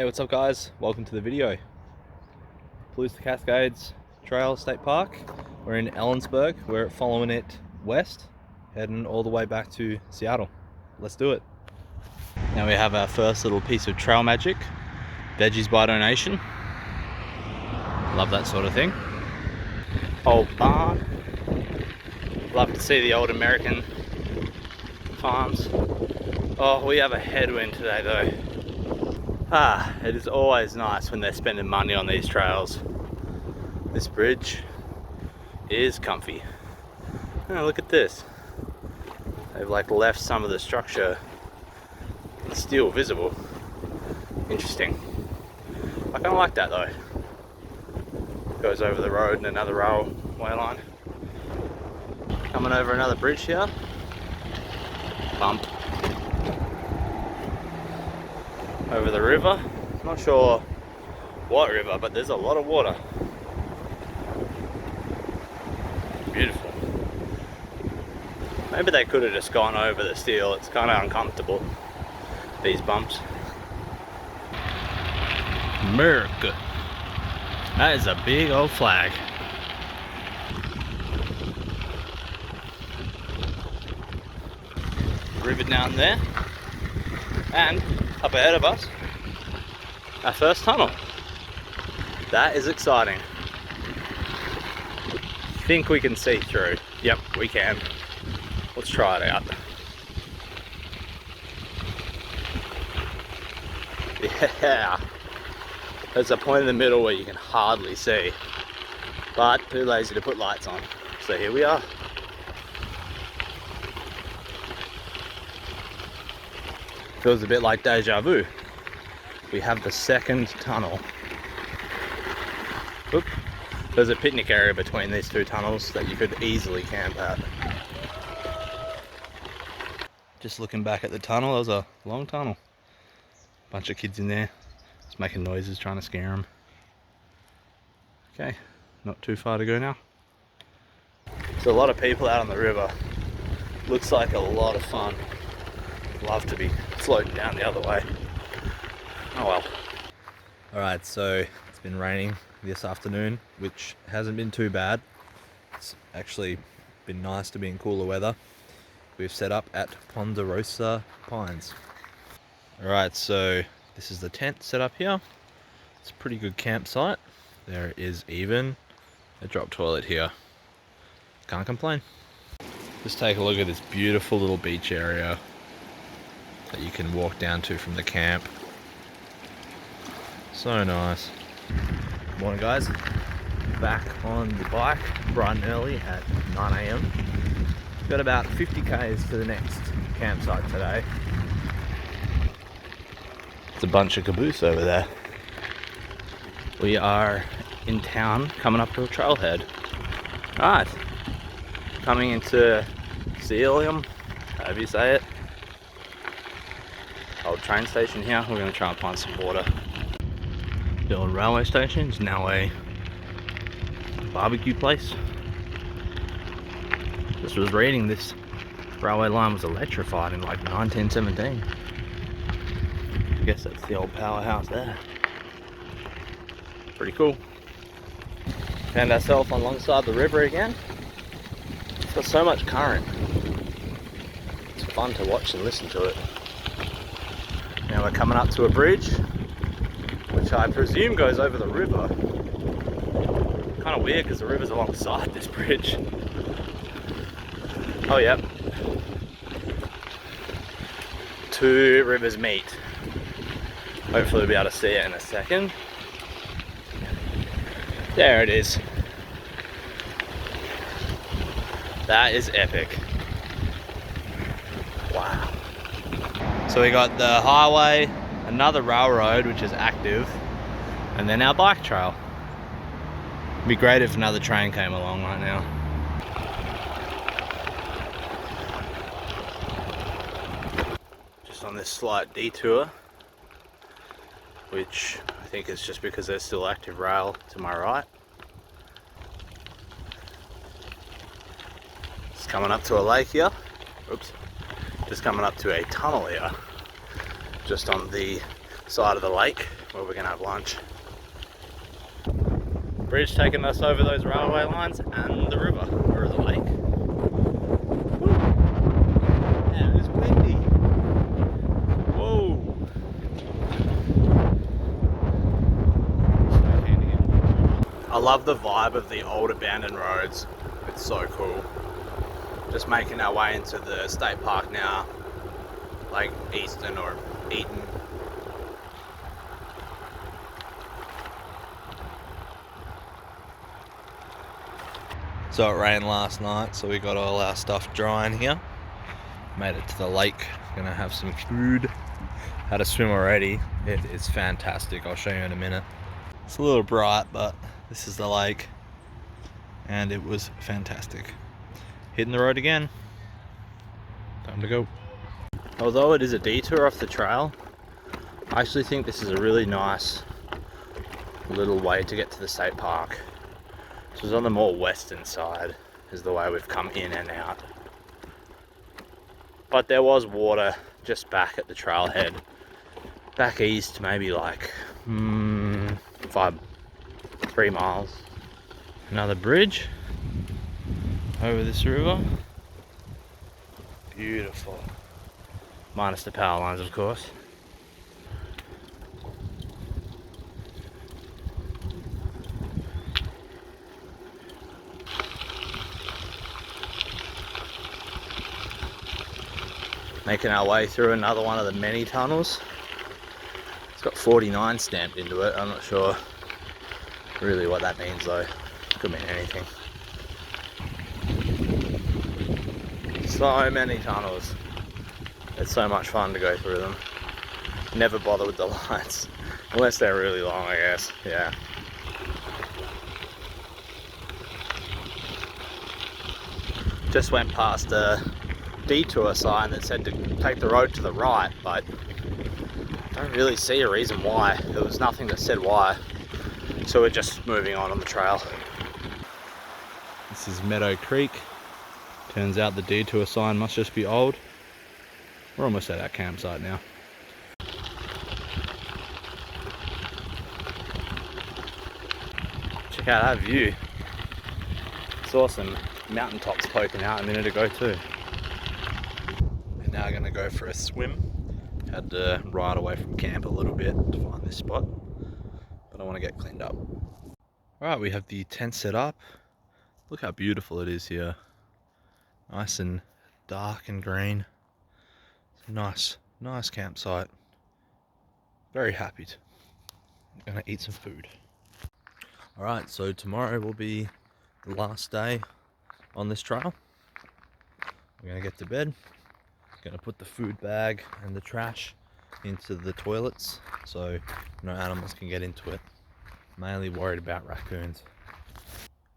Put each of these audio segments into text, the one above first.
Hey, what's up guys? Welcome to the video. Palouse to Cascades Trail State Park. We're in Ellensburg. We're following it west, heading all the way back to Seattle. Let's do it. Now we have our first little piece of trail magic. Veggies by donation. Love that sort of thing. Old barn. Love to see the old American farms. Oh, we have a headwind today though. It is always nice when they're spending money on these trails. This bridge is comfy. Oh, look at this. They've like left some of the structure still visible. Interesting. I kind of like that though. Goes over the road and another railway line. Coming over another bridge here. Bump. Over the river. Not sure what river, but there's a lot of water. Beautiful. Maybe they could have just gone over the steel. It's kind of uncomfortable, these bumps. America. That is a big old flag. River down there. And up ahead of us, our first tunnel. That is exciting. Think we can see through. Yep, we can. Let's try it out. Yeah. There's a point in the middle where you can hardly see, but too lazy to put lights on. So here we are. Feels a bit like deja vu. We have the second tunnel. Oop. There's a picnic area between these two tunnels that you could easily camp at. Just looking back at the tunnel, that was a long tunnel. Bunch of kids in there, just making noises, trying to scare them. Okay, not too far to go now. There's a lot of people out on the river. Looks like a lot of fun. Love to be floating down the other way. Oh well. Alright, so it's been raining this afternoon, which hasn't been too bad. It's actually been nice to be in cooler weather. We've set up at Ponderosa Pines. Alright, so this is the tent set up here. It's a pretty good campsite. There is even a drop toilet here. Can't complain. Just take a look at this beautiful little beach area that you can walk down to from the camp. So nice. Morning guys. Back on the bike bright and early at 9 AM. Got about 50 k's to the next campsite today. It's a bunch of caboose over there. We are in town coming up to a trailhead. Alright. Coming into Sealium, however you say it. Old train station here. We're going to try and find some water. The old railway station is now a barbecue place. Just was reading this railway line was electrified in like 1917. I guess that's the old powerhouse there. Pretty cool. Found ourselves on alongside the river again. It's got so much current. It's fun to watch and listen to it. Now we're coming up to a bridge, which I presume goes over the river. Kind of weird because the river's alongside this bridge. Oh yep. Two rivers meet. Hopefully we'll be able to see it in a second. There it is. That is epic. Wow. So we got the highway, another railroad which is active, and then our bike trail. It'd be great if another train came along right now. Just on this slight detour, which I think is just because there's still active rail to my right. Just coming up to a lake here. Oops. Just coming up to a tunnel here, just on the side of the lake where we're gonna have lunch. Bridge taking us over those railway lines and the river, or the lake. Woo. Man, it is windy. Whoa. I love the vibe of the old abandoned roads. It's so cool. Just making our way into the state park now, like Easton or Eaton. So it rained last night, so we got all our stuff drying here. Made it to the lake, gonna have some food. Had a swim already. It is fantastic, I'll show you in a minute. It's a little bright, but this is the lake and it was fantastic. Hitting the road again. Time to go. Although it is a detour off the trail, I actually think this is a really nice little way to get to the state park. This is on the more western side, is the way we've come in and out. But there was water just back at the trailhead. Back east, maybe like 3 miles. Another bridge over this river. Beautiful. Minus the power lines, of course. Making our way through another one of the many tunnels. It's got 49 stamped into it. I'm not sure really what that means though. Could mean anything. So many tunnels. It's so much fun to go through them. Never bother with the lights. Unless they're really long, I guess. Yeah. Just went past a detour sign that said to take the road to the right, but I don't really see a reason why. There was nothing that said why. So we're just moving on the trail. This is Meadow Creek. Turns out the detour sign must just be old. We're almost at our campsite now. Check out that view. Saw some mountaintops poking out a minute ago too. We're now going to go for a swim. Had to ride away from camp a little bit to find this spot, but I want to get cleaned up. Alright, we have the tent set up. Look how beautiful it is here. Nice and dark and green. Nice campsite. Very happy. I'm gonna eat some food. Alright, so tomorrow will be the last day on this trail. We're gonna get to bed. Gonna put the food bag and the trash into the toilets so no animals can get into it. Mainly worried about raccoons.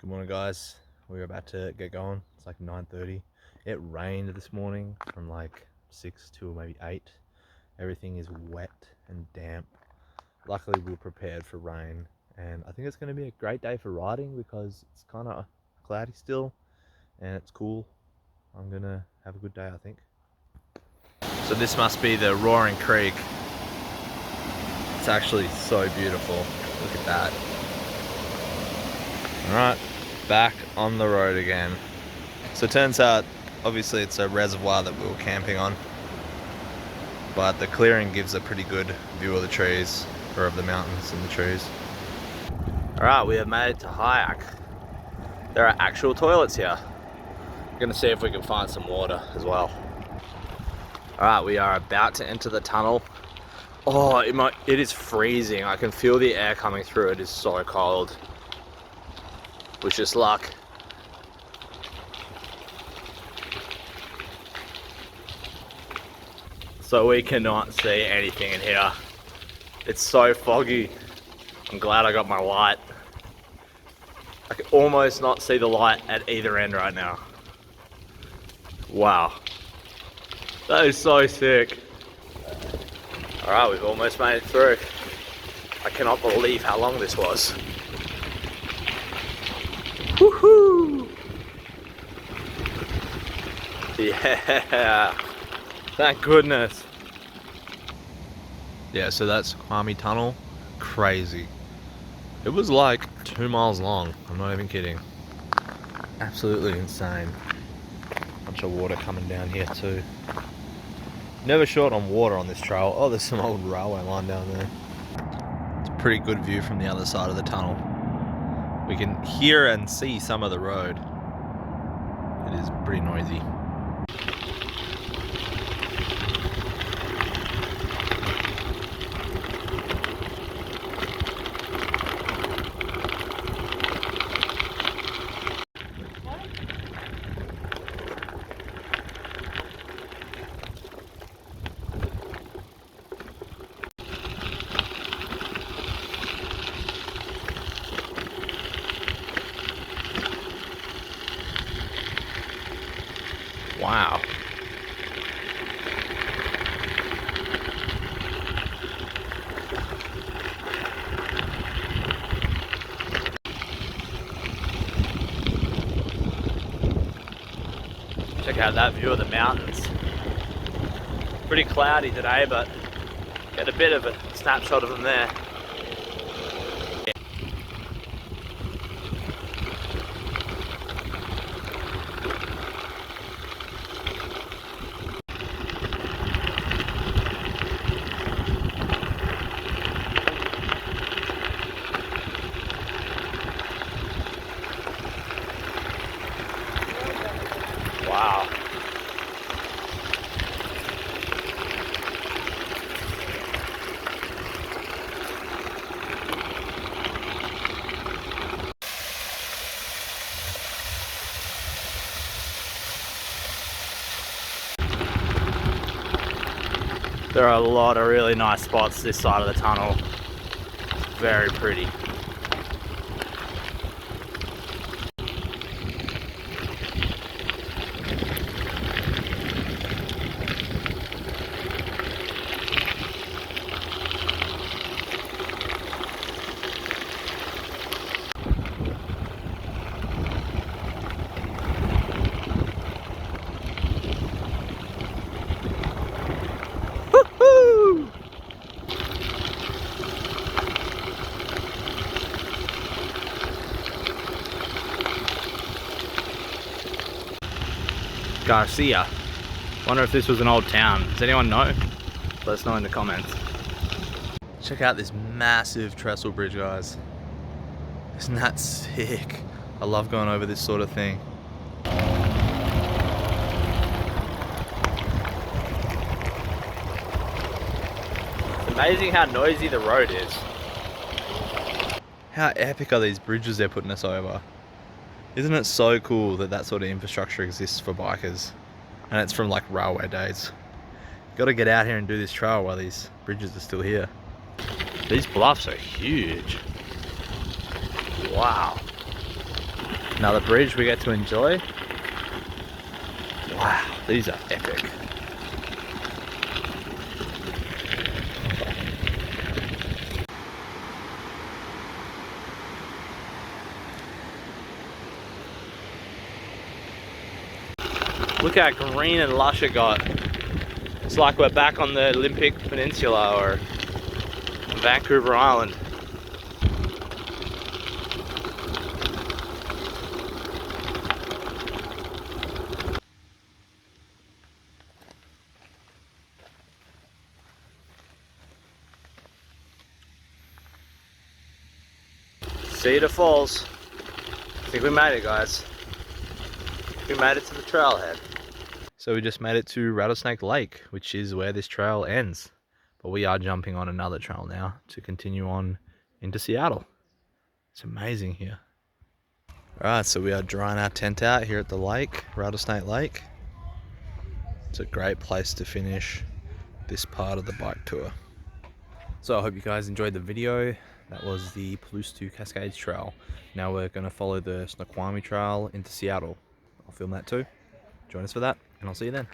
Good morning guys, we're about to get going. It's like 9:30. It rained this morning from like 6 to maybe 8. Everything is wet and damp. Luckily we were prepared for rain, and I think it's going to be a great day for riding because it's kind of cloudy still and it's cool. I'm gonna have a good day, I think. So this must be the Roaring Creek. It's actually so beautiful. Look at that. Alright, back on the road again. So it turns out, obviously it's a reservoir that we were camping on, but the clearing gives a pretty good view of the trees, or of the mountains and the trees. Alright, we have made it to Hayak. There are actual toilets here. We're gonna see if we can find some water as well. Alright, we are about to enter the tunnel. Oh, it is freezing. I can feel the air coming through. It is so cold. Which is luck. So we cannot see anything in here. It's so foggy. I'm glad I got my light. I can almost not see the light at either end right now. Wow. That is so sick. Alright, we've almost made it through. I cannot believe how long this was. Woohoo! Yeah! Thank goodness. Yeah, so that's Kwame Tunnel. Crazy. It was like 2 miles long. I'm not even kidding. Absolutely insane. Bunch of water coming down here too. Never short on water on this trail. Oh, there's some old railway line down there. It's a pretty good view from the other side of the tunnel. We can hear and see some of the road. It is pretty noisy. Wow. Check out that view of the mountains. Pretty cloudy today, but get a bit of a snapshot of them there. Wow. There are a lot of really nice spots this side of the tunnel. It's very pretty. Garcia. Wonder if this was an old town. Does anyone know? Let us know in the comments. Check out this massive trestle bridge, guys. Isn't that sick? I love going over this sort of thing. It's amazing how noisy the road is. How epic are these bridges they're putting us over? Isn't it so cool that that sort of infrastructure exists for bikers? And it's from like railway days. Gotta get out here and do this trail while these bridges are still here. These bluffs are huge. Wow. Another bridge we get to enjoy. Wow, these are epic. Look how green and lush it got. It's like we're back on the Olympic Peninsula or Vancouver Island. Cedar Falls. I think we made it, guys. We made it to the trailhead. So we just made it to Rattlesnake Lake, which is where this trail ends. But we are jumping on another trail now to continue on into Seattle. It's amazing here. Alright, so we are drying our tent out here at the lake, Rattlesnake Lake. It's a great place to finish this part of the bike tour. So I hope you guys enjoyed the video. That was the Palouse to Cascades Trail. Now we're going to follow the Snoqualmie Trail into Seattle. I'll film that too. Join us for that, and I'll see you then.